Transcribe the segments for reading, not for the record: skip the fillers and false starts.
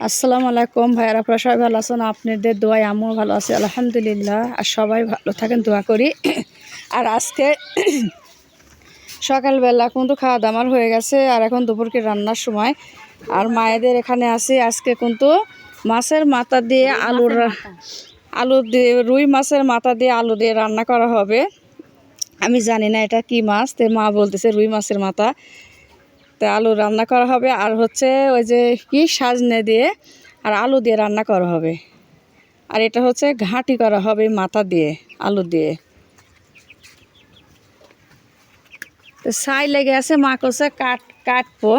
আসসালামু আলাইকুম ভাইয়ারা, আপনারা সবাই ভালো আছেন? আপনাদের দোয়ায় আমিও ভালো আছি আলহামদুলিল্লাহ। আর সবাই ভালো থাকেন দোয়া করি। আর আজকে সকালবেলা কিন্তু খাওয়া দাওয়া হয়ে গেছে, আর এখন দুপুরকে রান্নার সময়। আর মায়েদের এখানে আছে আজকে কিন্তু মাছের মাথা দিয়ে আলু দিয়ে রুই মাছের মাথা দিয়ে আলু দিয়ে রান্না করা হবে। আমি জানি না এটা কি মাছ, তো মা বলতেছে রুই মাছের মাথা, তা আলু রান্না করা হবে। আর হচ্ছে ওই যে কি সাজনে দিয়ে আর আলু দিয়ে রান্না করা হবে। আর এটা হচ্ছে ঘাঁটি করা হবে মাথা দিয়ে আলু দিয়ে। তো ছাই লেগে আছে, মা কষে কাটবো,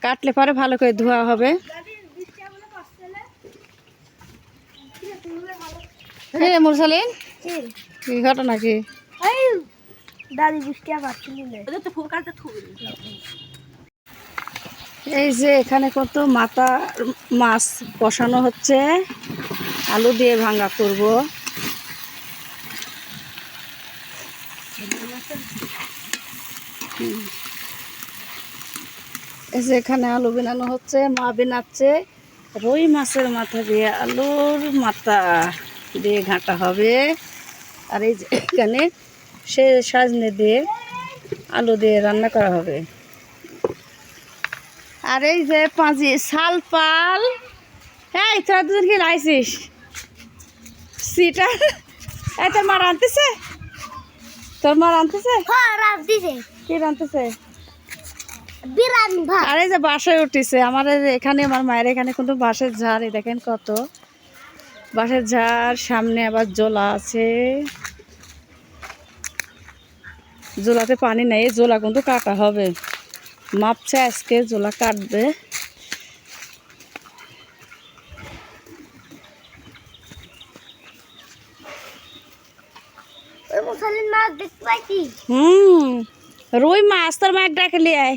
কাটলে পরে ভালো করে ধোয়া হবে। মুরসালিন কি ঘটনা কি? এই যে এখানে কত মাথা মাছ কষানো হচ্ছে, আলু দিয়ে ভাঙা করব। এই যে এখানে আলু বানানো হচ্ছে, মা বানাচ্ছে রুই মাছের মাথা দিয়ে আলুর মাথা দিয়ে ঘাঁটা হবে। আর এই যে এখানে সে সাজনে দিয়ে আলু দিয়ে রান্না করা হবে। আর এই যে পাঁজি শাল পাল, হ্যাঁ তোরা দুজন কি লাইছিস সিটা? এই তোর মা রাঁধতেছে, তোর মা রাঁধতেছে কি রাঁধতেছে? আরে যে বাসায় উঠিছে আমার এখানে, আমার মায়ের এখানে কিন্তু বাঁশের ঝাড়, এই দেখেন কত বাঁশের ঝাড়, সামনে আবার জোলা আছে, জোলাতে পানি নেই, জোলা কিন্তু কাটা হবে, মাপছে আজকে জোলা কাটবে। রুই মাছ তোর মা ডাকে লিয়ে আয়।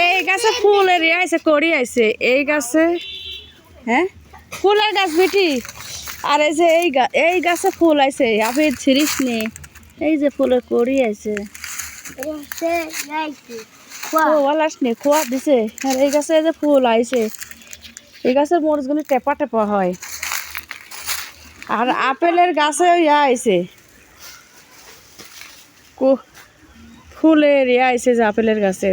এই গাছে ফুলের আইছে করি আইছে এই গাছে, হ্যাঁ ফুলের গাছ বেটি। আর এই যে এই গাছে ফুল আইছে, আপনি ছিড়িস নি, এই যে ফুলের করি আইছে, খোয়া দিছে। আর এই গাছে যে ফুল আইছে, এই গাছের মরিচগুলি টেপা টেপা হয়। আর আপেলের গাছে ইয়া আইছে, ফুলের ইয়া আইছে যে আপেলের গাছে।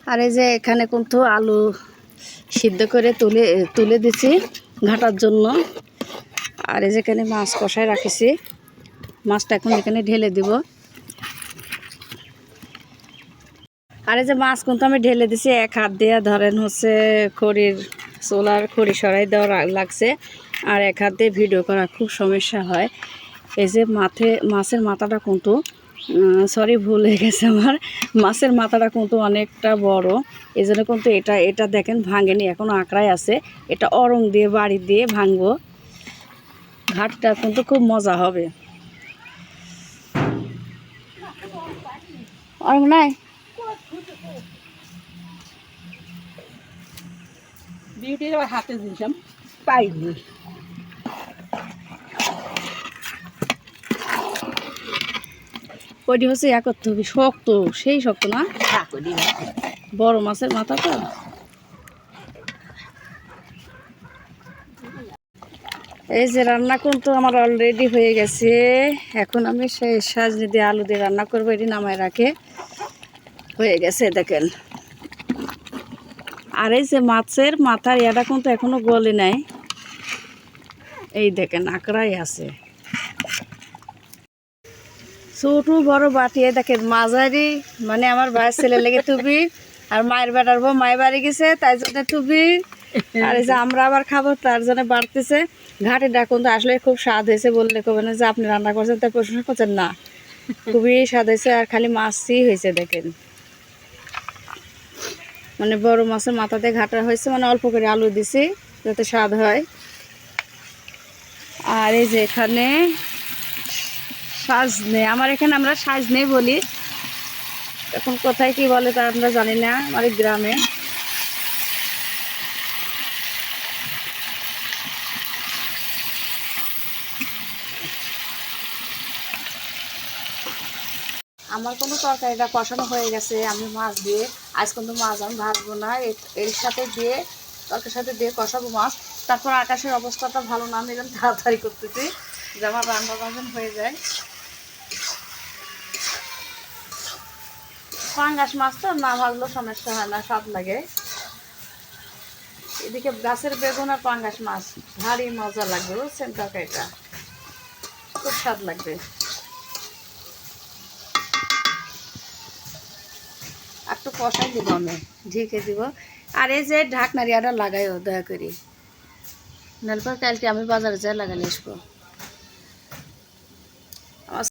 আর এই যে এখানে কিন্তু আলু সিদ্ধ করে তুলে দিছি ঘাটার জন্য। আর এই যেখানে মাছ কষায় রাখিছি, মাছটা এখন এখানে ঢেলে দিব। আর এই যে মাছ কিন্তু আমি ঢেলে দিছি, এক হাত দিয়ে ধরেন হচ্ছে চোলার খড়ি সরাই দেওয়া লাগছে, আর এক হাত দিয়ে ভিডিও করা খুব সমস্যা হয়। এই যে মাছের মাথাটা কিন্তু সরি ভুল হয়ে গেছে আমার, মাছের মাথাটা কিন্তু অনেকটা বড়, এই জন্য কিন্তু এটা দেখেন ভাঙেনি, এখনও আঁকড়াই আছে। এটা অরং দিয়ে বাড়ি দিয়ে ভাঙবো, ঘাটটা কিন্তু খুব মজা হবে। অরং নাই বিউটির হাতে দিয়েছিলাম পাইনি। ওইটি হচ্ছে করতে হবে শক্ত, সেই শক্ত না, বড় মাছের মাথা তো। এই যে রান্না কিন্তু আমার অলরেডি হয়ে গেছে, এখন আমি সেই সাজনি দিয়ে আলু দিয়ে রান্না করবো, এটি নামায় রাখে হয়ে গেছে দেখেন। আর এই যে মাছের মাথার ইয়াটা কিন্তু এখনো গলে নাই, এই দেখেন আঁকড়াই আছে। ছোট বড় বাটিয়ে দেখেন মাঝারি, মানে আমার ভাইয়ের ছেলে লেগে টুবি, আর মায়ের বেটার বউ মায়ের বাড়ি গেছে তাই জন্য টুবি। আর এই যে আমরা আবার খাবো তার জন্য বাড়তেছে। ঘাটিটা কিন্তু আসলে খুব স্বাদ হয়েছে, বললে কবে না যে আপনি রান্না করছেন তাই প্রশংসা করছেন না, খুবই স্বাদ হয়েছে। আর খালি মাছই হয়েছে দেখেন, মানে বড় মাছের মাথাতে ঘাটা হয়েছে, মানে অল্প করে আলু দিছি যাতে স্বাদ হয়। আর এই যে এখানে সাজনে, আমার এখানে আমরা সাজনে বলি, এখন কোথায় কি বলে তা আমরা জানি না, আমার গ্রামে। আমার কোনো তরকারিটা কষানো হয়ে গেছে, আমি মাছ দিয়ে আজ কিন্তু মাছ আমি ভাজবো না, এর সাথে দিয়ে তরকারির সাথে দিয়ে কষাবো মাছ। তারপর আকাশের অবস্থাটা ভালো না, আমি এরকম তাড়াতাড়ি করতেছি যে আমার রান্না বান্না হয়ে যায়। পাঙ্গাস মাছ তো না ভাজলেও সমস্যা হয় না, স্বাদ লাগে। এদিকে গাছের বেগুন আর পাঙ্গাস মাছ ভারী মজা লাগবে, বুঝছেন? তরকারিটা খুব স্বাদ লাগবে। একটু কষাই দিব, আমি ঢেকে দিব। আর এই যে ঢাকনারিয়াটা লাগাইও দয়া করি, নাহলে পর কালকে আমি বাজারে যাই লাগালে আসবো।